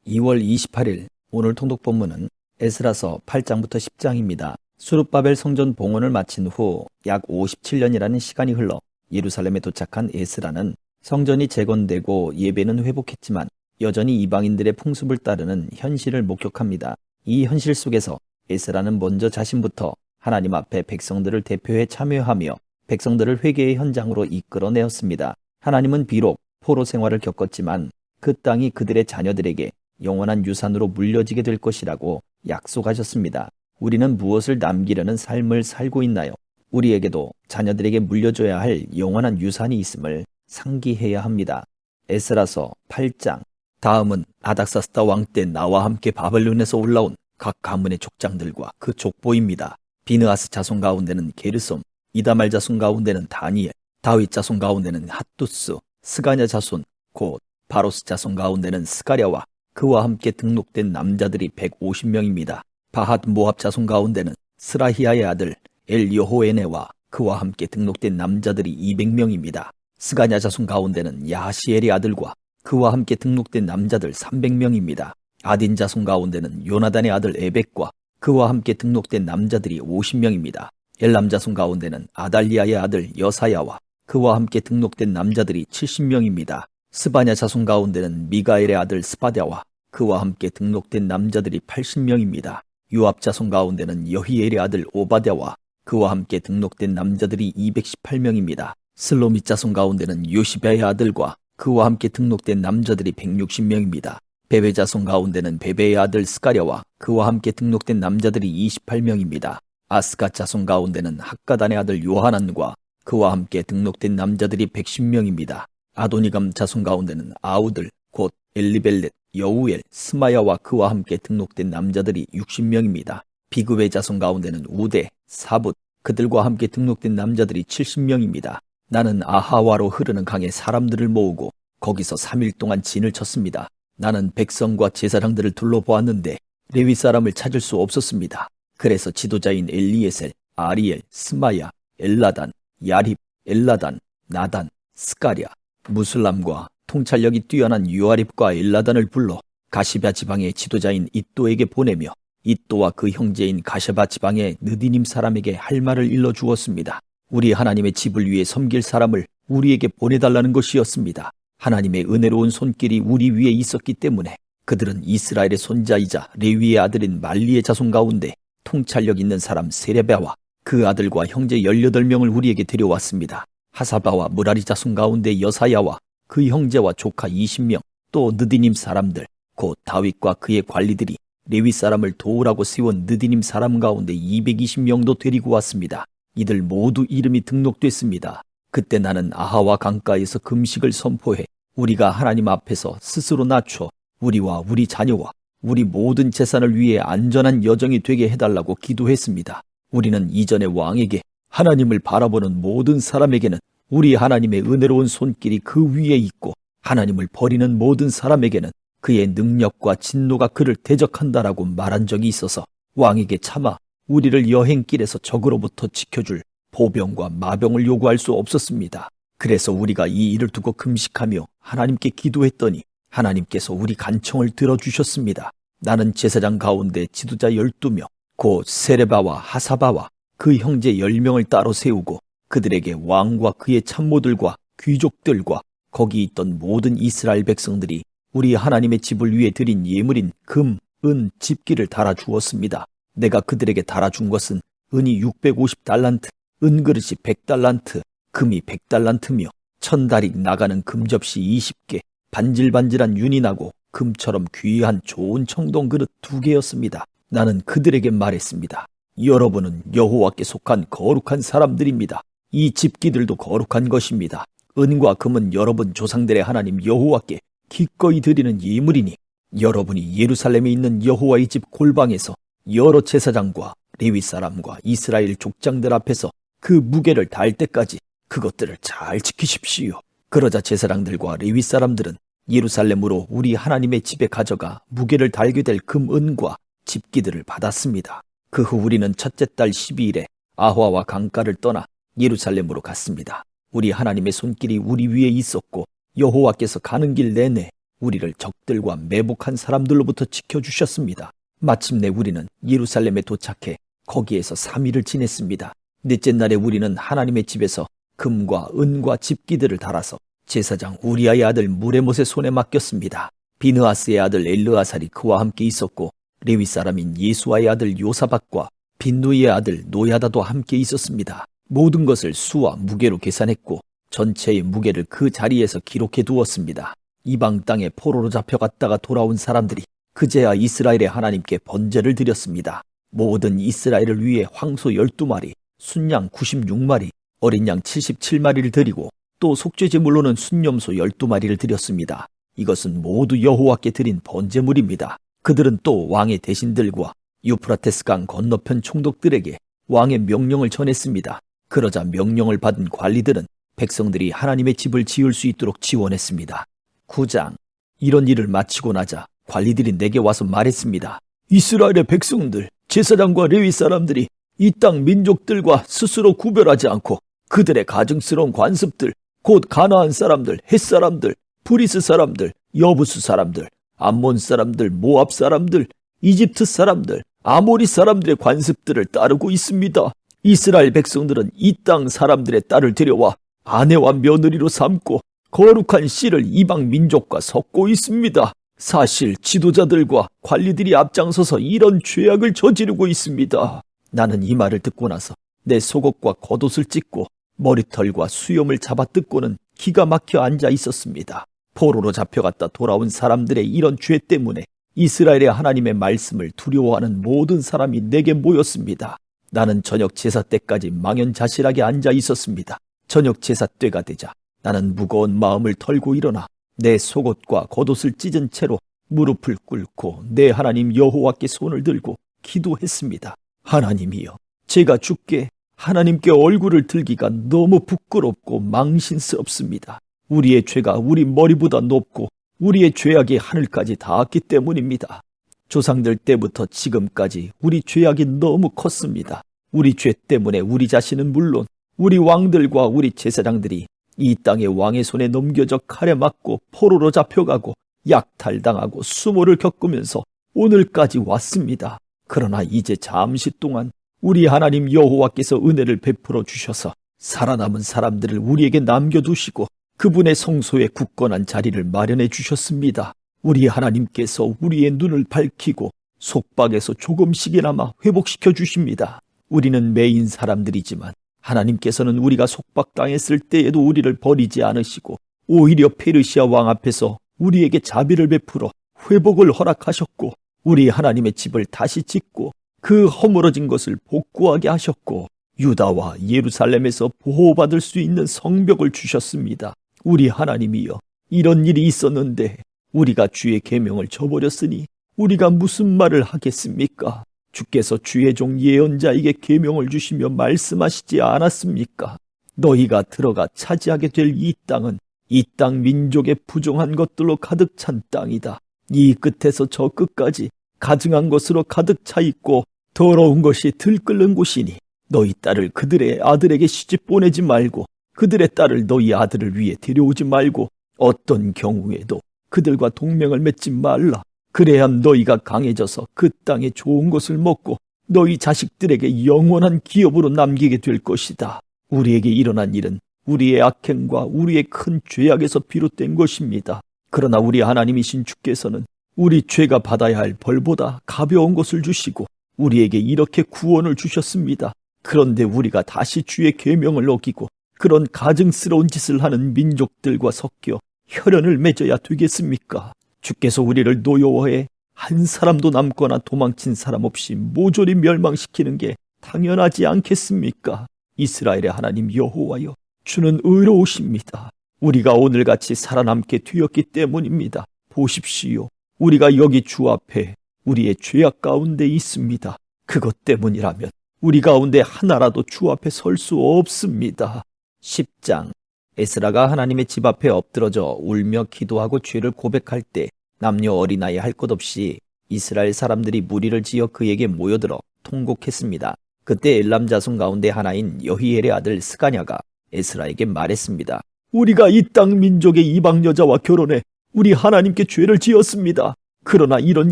2월 28일 오늘 통독 본문은 에스라서 8장부터 10장입니다. 수룹바벨 성전 봉헌을 마친 후 약 57년이라는 시간이 흘러 예루살렘에 도착한 에스라는 성전이 재건되고 예배는 회복했지만 여전히 이방인들의 풍습을 따르는 현실을 목격합니다. 이 현실 속에서 에스라는 먼저 자신부터 하나님 앞에 백성들을 대표해 참여하며 백성들을 회개의 현장으로 이끌어내었습니다. 하나님은 비록 포로 생활을 겪었지만 그 땅이 그들의 자녀들에게 영원한 유산으로 물려지게 될 것이라고 약속하셨습니다. 우리는 무엇을 남기려는 삶을 살고 있나요? 우리에게도 자녀들에게 물려줘야 할 영원한 유산이 있음을 상기해야 합니다. 에스라서 8장. 다음은 아닥사스다 왕 때 나와 함께 바벨론에서 올라온 각 가문의 족장들과 그 족보입니다. 비느하스 자손 가운데는 게르솜, 이다말 자손 가운데는 다니엘, 다윗 자손 가운데는 핫두스, 스가냐 자손 곧 바로스 자손 가운데는 스가랴와 그와 함께 등록된 남자들이 150명입니다. 바핫 모압 자손 가운데는 스라히아의 아들 엘여호에네와 그와 함께 등록된 남자들이 200명입니다. 스가냐 자손 가운데는 야하시엘의 아들과 그와 함께 등록된 남자들 300명입니다. 아딘 자손 가운데는 요나단의 아들 에벡과 그와 함께 등록된 남자들이 50명입니다. 엘람 자손 가운데는 아달리아의 아들 여사야와 그와 함께 등록된 남자들이 70명입니다. 스바냐 자손 가운데는 미가엘의 아들 스바랴와 그와 함께 등록된 남자들이 80명입니다. 요압 자손 가운데는 여히엘의 아들 오바댜와 그와 함께 등록된 남자들이 218명입니다. 슬로밋 자손 가운데는 요시베의 아들과 그와 함께 등록된 남자들이 160명입니다. 베베 자손 가운데는 베베의 아들 스가랴와 그와 함께 등록된 남자들이 28명입니다. 아스갓 자손 가운데는 학가단의 아들 요하난과 그와 함께 등록된 남자들이 110명입니다. 아도니감 자손 가운데는 아우들 곧 엘리벨렛, 여우엘, 스마야와 그와 함께 등록된 남자들이 60명입니다. 비그의 자손 가운데는 우대, 사붓, 그들과 함께 등록된 남자들이 70명입니다. 나는 아하와로 흐르는 강에 사람들을 모으고 거기서 3일 동안 진을 쳤습니다. 나는 백성과 제사장들을 둘러보았는데 레위 사람을 찾을 수 없었습니다. 그래서 지도자인 엘리에셀, 아리엘, 스마야, 엘라단, 야립, 엘라단, 나단, 스가랴, 무슬람과 통찰력이 뛰어난 요아립과 엘라단을 불러 가시바 지방의 지도자인 잇도에게 보내며 잇도와 그 형제인 가시바 지방의 느디님 사람에게 할 말을 일러주었습니다. 우리 하나님의 집을 위해 섬길 사람을 우리에게 보내달라는 것이었습니다. 하나님의 은혜로운 손길이 우리 위에 있었기 때문에 그들은 이스라엘의 손자이자 레위의 아들인 말리의 자손 가운데 통찰력 있는 사람 세레베와 그 아들과 형제 18명을 우리에게 데려왔습니다. 하사바와 무라리 자손 가운데 여사야와 그 형제와 조카 20명, 또 느디님 사람들, 곧 다윗과 그의 관리들이 레위 사람을 도우라고 세운 느디님 사람 가운데 220명도 데리고 왔습니다. 이들 모두 이름이 등록됐습니다. 그때 나는 아하와 강가에서 금식을 선포해 우리가 하나님 앞에서 스스로 낮춰 우리와 우리 자녀와 우리 모든 재산을 위해 안전한 여정이 되게 해달라고 기도했습니다. 우리는 이전의 왕에게 하나님을 바라보는 모든 사람에게는 우리 하나님의 은혜로운 손길이 그 위에 있고 하나님을 버리는 모든 사람에게는 그의 능력과 진노가 그를 대적한다라고 말한 적이 있어서 왕에게 차마 우리를 여행길에서 적으로부터 지켜줄 보병과 마병을 요구할 수 없었습니다. 그래서 우리가 이 일을 두고 금식하며 하나님께 기도했더니 하나님께서 우리 간청을 들어주셨습니다. 나는 제사장 가운데 지도자 12명, 곧 세레바와 하사바와 그 형제 10명을 따로 세우고 그들에게 왕과 그의 참모들과 귀족들과 거기 있던 모든 이스라엘 백성들이 우리 하나님의 집을 위해 드린 예물인 금, 은, 집기를 달아주었습니다. 내가 그들에게 달아준 것은 은이 650달란트, 은그릇이 100달란트, 금이 100달란트며 1000다릭 나가는 금접시 20개, 반질반질한 윤이 나고 금처럼 귀한 좋은 청동 그릇 2개였습니다. 나는 그들에게 말했습니다. 여러분은 여호와께 속한 거룩한 사람들입니다. 이 집기들도 거룩한 것입니다. 은과 금은 여러분 조상들의 하나님 여호와께 기꺼이 드리는 예물이니 여러분이 예루살렘에 있는 여호와의 집 골방에서 여러 제사장과 레위 사람과 이스라엘 족장들 앞에서 그 무게를 달 때까지 그것들을 잘 지키십시오. 그러자 제사장들과 레위 사람들은 예루살렘으로 우리 하나님의 집에 가져가 무게를 달게 될 금, 은과 집기들을 받았습니다. 그 후 우리는 첫째 달 12일에 아화와 강가를 떠나 예루살렘으로 갔습니다. 우리 하나님의 손길이 우리 위에 있었고 여호와께서 가는 길 내내 우리를 적들과 매복한 사람들로부터 지켜주셨습니다. 마침내 우리는 예루살렘에 도착해 거기에서 3일을 지냈습니다. 넷째 날에 우리는 하나님의 집에서 금과 은과 집기들을 달아서 제사장 우리아의 아들 무레못의 손에 맡겼습니다. 비느하스의 아들 엘르아살이 그와 함께 있었고 레위 사람인 예수아의 아들 요사박과 빈누이의 아들 노야다도 함께 있었습니다. 모든 것을 수와 무게로 계산했고 전체의 무게를 그 자리에서 기록해 두었습니다. 이방 땅에 포로로 잡혀갔다가 돌아온 사람들이 그제야 이스라엘의 하나님께 번제를 드렸습니다. 모든 이스라엘을 위해 황소 12마리, 순양 96마리, 어린 양 77마리를 드리고 또 속죄제물로는 순염소 12마리를 드렸습니다. 이것은 모두 여호와께 드린 번제물입니다. 그들은 또 왕의 대신들과 유프라테스 강 건너편 총독들에게 왕의 명령을 전했습니다. 그러자 명령을 받은 관리들은 백성들이 하나님의 집을 지을 수 있도록 지원했습니다. 9장. 이런 일을 마치고 나자 관리들이 내게 와서 말했습니다. 이스라엘의 백성들, 제사장과 레위 사람들이 이 땅 민족들과 스스로 구별하지 않고 그들의 가증스러운 관습들, 곧 가나안 사람들, 헷 사람들, 브리스 사람들, 여부수 사람들, 암몬 사람들, 모압 사람들, 이집트 사람들, 아모리 사람들의 관습들을 따르고 있습니다. 이스라엘 백성들은 이 땅 사람들의 딸을 데려와 아내와 며느리로 삼고 거룩한 씨를 이방 민족과 섞고 있습니다. 사실 지도자들과 관리들이 앞장서서 이런 죄악을 저지르고 있습니다. 나는 이 말을 듣고 나서 내 속옷과 겉옷을 찢고 머리털과 수염을 잡아 뜯고는 기가 막혀 앉아 있었습니다. 포로로 잡혀갔다 돌아온 사람들의 이런 죄 때문에 이스라엘의 하나님의 말씀을 두려워하는 모든 사람이 내게 모였습니다. 나는 저녁 제사 때까지 망연자실하게 앉아 있었습니다. 저녁 제사 때가 되자 나는 무거운 마음을 털고 일어나 내 속옷과 겉옷을 찢은 채로 무릎을 꿇고 내 하나님 여호와께 손을 들고 기도했습니다. 하나님이여, 제가 주께 하나님께 얼굴을 들기가 너무 부끄럽고 망신스럽습니다. 우리의 죄가 우리 머리보다 높고 우리의 죄악이 하늘까지 닿았기 때문입니다. 조상들 때부터 지금까지 우리 죄악이 너무 컸습니다. 우리 죄 때문에 우리 자신은 물론 우리 왕들과 우리 제사장들이 이 땅의 왕의 손에 넘겨져 칼에 맞고 포로로 잡혀가고 약탈당하고 수모를 겪으면서 오늘까지 왔습니다. 그러나 이제 잠시 동안 우리 하나님 여호와께서 은혜를 베풀어 주셔서 살아남은 사람들을 우리에게 남겨두시고 그분의 성소에 굳건한 자리를 마련해 주셨습니다. 우리 하나님께서 우리의 눈을 밝히고 속박에서 조금씩이나마 회복시켜 주십니다. 우리는 매인 사람들이지만 하나님께서는 우리가 속박당했을 때에도 우리를 버리지 않으시고 오히려 페르시아 왕 앞에서 우리에게 자비를 베풀어 회복을 허락하셨고 우리 하나님의 집을 다시 짓고 그 허물어진 것을 복구하게 하셨고 유다와 예루살렘에서 보호받을 수 있는 성벽을 주셨습니다. 우리 하나님이여, 이런 일이 있었는데 우리가 주의 계명을 저버렸으니 우리가 무슨 말을 하겠습니까? 주께서 주의 종 예언자에게 계명을 주시며 말씀하시지 않았습니까? 너희가 들어가 차지하게 될 이 땅은 이 땅 민족의 부정한 것들로 가득 찬 땅이다. 이 끝에서 저 끝까지 가증한 것으로 가득 차 있고 더러운 것이 들끓는 곳이니 너희 딸을 그들의 아들에게 시집 보내지 말고 그들의 딸을 너희 아들을 위해 데려오지 말고 어떤 경우에도 그들과 동맹을 맺지 말라. 그래야 너희가 강해져서 그 땅의 좋은 것을 먹고 너희 자식들에게 영원한 기업으로 남기게 될 것이다. 우리에게 일어난 일은 우리의 악행과 우리의 큰 죄악에서 비롯된 것입니다. 그러나 우리 하나님이신 주께서는 우리 죄가 받아야 할 벌보다 가벼운 것을 주시고 우리에게 이렇게 구원을 주셨습니다. 그런데 우리가 다시 주의 계명을 어기고 그런 가증스러운 짓을 하는 민족들과 섞여 혈연을 맺어야 되겠습니까? 주께서 우리를 노여워해 한 사람도 남거나 도망친 사람 없이 모조리 멸망시키는 게 당연하지 않겠습니까? 이스라엘의 하나님 여호와여, 주는 의로우십니다. 우리가 오늘같이 살아남게 되었기 때문입니다. 보십시오. 우리가 여기 주 앞에 우리의 죄악 가운데 있습니다. 그것 때문이라면 우리 가운데 하나라도 주 앞에 설 수 없습니다. 10장. 에스라가 하나님의 집 앞에 엎드러져 울며 기도하고 죄를 고백할 때 남녀 어린아이 할 것 없이 이스라엘 사람들이 무리를 지어 그에게 모여들어 통곡했습니다. 그때 엘람 자손 가운데 하나인 여히엘의 아들 스가냐가 에스라에게 말했습니다. 우리가 이 땅 민족의 이방 여자와 결혼해 우리 하나님께 죄를 지었습니다. 그러나 이런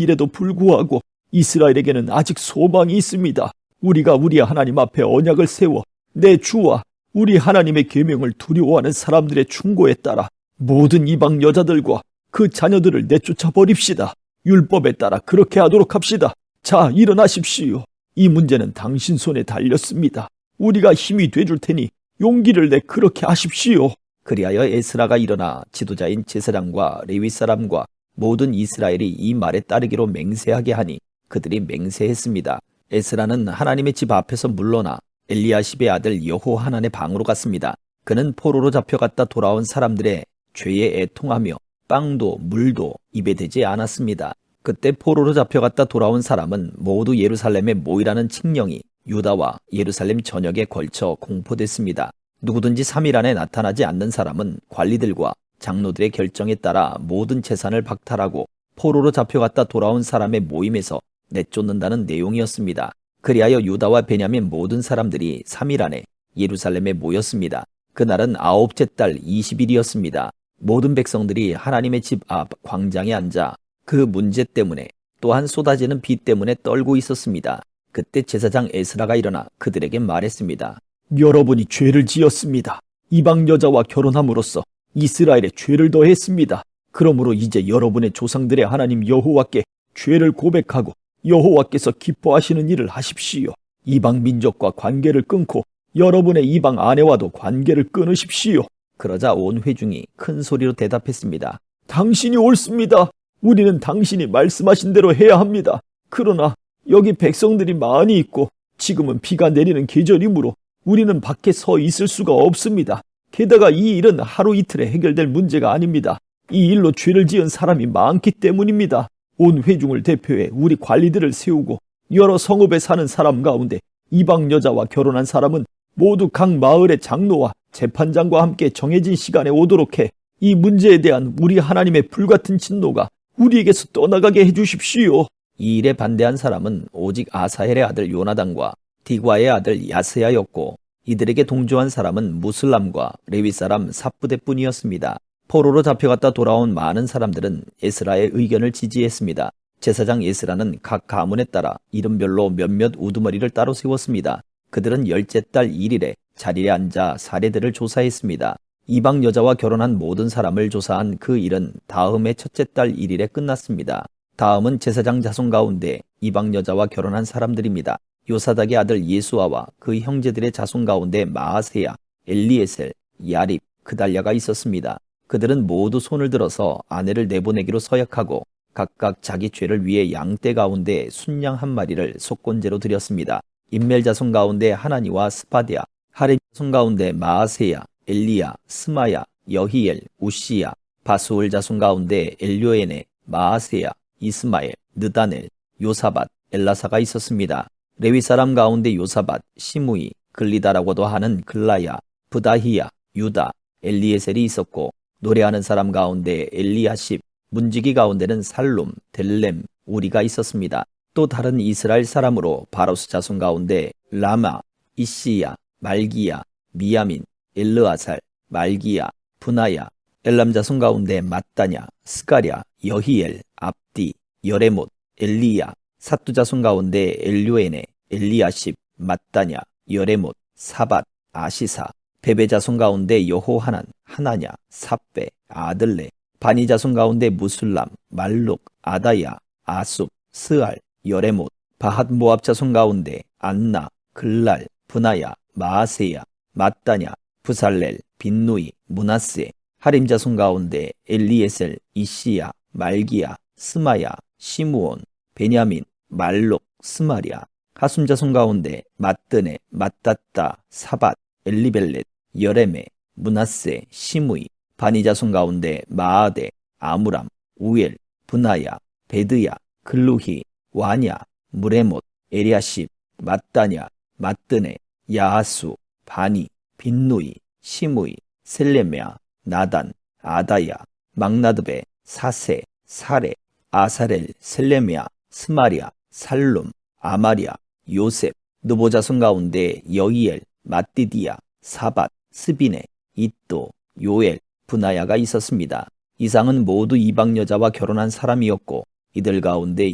일에도 불구하고 이스라엘에게는 아직 소망이 있습니다. 우리가 우리 하나님 앞에 언약을 세워 내 주와 우리 하나님의 계명을 두려워하는 사람들의 충고에 따라 모든 이방 여자들과 그 자녀들을 내쫓아 버립시다. 율법에 따라 그렇게 하도록 합시다. 자, 일어나십시오. 이 문제는 당신 손에 달렸습니다. 우리가 힘이 돼줄 테니 용기를 내 그렇게 하십시오. 그리하여 에스라가 일어나 지도자인 제사장과 레위 사람과 모든 이스라엘이 이 말에 따르기로 맹세하게 하니 그들이 맹세했습니다. 에스라는 하나님의 집 앞에서 물러나 엘리야십의 아들 여호하난의 방으로 갔습니다. 그는 포로로 잡혀갔다 돌아온 사람들의 죄에 애통하며 빵도 물도 입에 대지 않았습니다. 그때 포로로 잡혀갔다 돌아온 사람은 모두 예루살렘에 모이라는 칙령이 유다와 예루살렘 전역에 걸쳐 공포됐습니다. 누구든지 3일 안에 나타나지 않는 사람은 관리들과 장로들의 결정에 따라 모든 재산을 박탈하고 포로로 잡혀갔다 돌아온 사람의 모임에서 내쫓는다는 내용이었습니다. 그리하여 유다와 베냐민 모든 사람들이 3일 안에 예루살렘에 모였습니다. 그날은 9째 달 20일이었습니다. 모든 백성들이 하나님의 집 앞 광장에 앉아 그 문제 때문에 또한 쏟아지는 비 때문에 떨고 있었습니다. 그때 제사장 에스라가 일어나 그들에게 말했습니다. 여러분이 죄를 지었습니다. 이방 여자와 결혼함으로써 이스라엘에 죄를 더했습니다. 그러므로 이제 여러분의 조상들의 하나님 여호와께 죄를 고백하고 여호와께서 기뻐하시는 일을 하십시오. 이방 민족과 관계를 끊고 여러분의 이방 아내와도 관계를 끊으십시오. 그러자 온 회중이 큰 소리로 대답했습니다. 당신이 옳습니다. 우리는 당신이 말씀하신 대로 해야 합니다. 그러나 여기 백성들이 많이 있고 지금은 비가 내리는 계절이므로 우리는 밖에 서 있을 수가 없습니다. 게다가 이 일은 하루 이틀에 해결될 문제가 아닙니다. 이 일로 죄를 지은 사람이 많기 때문입니다. 온 회중을 대표해 우리 관리들을 세우고 여러 성읍에 사는 사람 가운데 이방 여자와 결혼한 사람은 모두 각 마을의 장로와 재판장과 함께 정해진 시간에 오도록 해 이 문제에 대한 우리 하나님의 불같은 진노가 우리에게서 떠나가게 해주십시오. 이 일에 반대한 사람은 오직 아사헬의 아들 요나단과 디과의 아들 야스야였고 이들에게 동조한 사람은 무슬람과 레위 사람 삽부대뿐이었습니다. 포로로 잡혀갔다 돌아온 많은 사람들은 에스라의 의견을 지지했습니다. 제사장 에스라는 각 가문에 따라 이름별로 몇몇 우두머리를 따로 세웠습니다. 그들은 10째 달 1일에 자리에 앉아 사례들을 조사했습니다. 이방 여자와 결혼한 모든 사람을 조사한 그 일은 다음해 첫째 달 1일에 끝났습니다. 다음은 제사장 자손 가운데 이방 여자와 결혼한 사람들입니다. 요사닥의 아들 예수아와 그 형제들의 자손 가운데 마아세야, 엘리에셀, 야립, 그달랴가 있었습니다. 그들은 모두 손을 들어서 아내를 내보내기로 서약하고 각각 자기 죄를 위해 양떼 가운데 순양 한 마리를 속건제로 드렸습니다. 임멜 자손 가운데 하나니와 스파디아, 하림 자손 가운데 마아세야, 엘리야, 스마야, 여히엘, 우시야, 바수울 자손 가운데 엘료에네, 마아세야, 이스마엘, 느다넬, 요사밧, 엘라사가 있었습니다. 레위 사람 가운데 요사밧, 시므이, 글리다라고도 하는 글라야, 부다히야, 유다, 엘리에셀이 있었고 노래하는 사람 가운데 엘리야십, 문지기 가운데는 살룸, 델렘, 우리가 있었습니다. 또 다른 이스라엘 사람으로 바로스 자손 가운데 라마, 이시야, 말기야, 미야민, 엘르아살, 말기야, 분하야, 엘람 자손 가운데 mat다냐, 스가랴, 여히엘, 압디, 여레못, 엘리야, 사뚜 자손 가운데 엘류에네, 엘리야십, mat다냐, 여레못, 사밧, 아시사, 베베 자손 가운데 여호하난, 하나냐, 삽베, 아들레, 바니 자손 가운데 무술람, 말룩, 아다야, 아숲, 스알, 여레못, 바핫 모압 자손 가운데 안나, 글랄, 분하야, 마아세야, mat다냐, 부살렐, 빈누이, 문하세, 하림 자손 가운데 엘리에셀, 이시야, 말기야, 스마야, 시므온, 베냐민, 말록, 스마랴, 하숨 자손 가운데 mat드네, mat다따, 사밧, 엘리벨렛, 여레메, 문하세, 시므이, 바니 자손 가운데 마아데, 아무람, 우엘, 분하야, 베드야, 글루히, 와냐, 무레못, 에리아십, mat다냐, mat드네, 야하수, 바니, 빈누이, 시므이, 셀레메아, 나단, 아다야, 막나드베, 사세, 사레, 아사렐, 셀레메아, 스마랴, 살룸, 아마랴, 요셉, 느보 자손 가운데 여이엘, mat디디야, 사밧, 스비네, 이또, 요엘, 분하야가 있었습니다. 이상은 모두 이방 여자와 결혼한 사람이었고 이들 가운데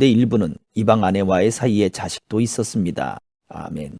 일부는 이방 아내와의 사이에 자식도 있었습니다. 아멘.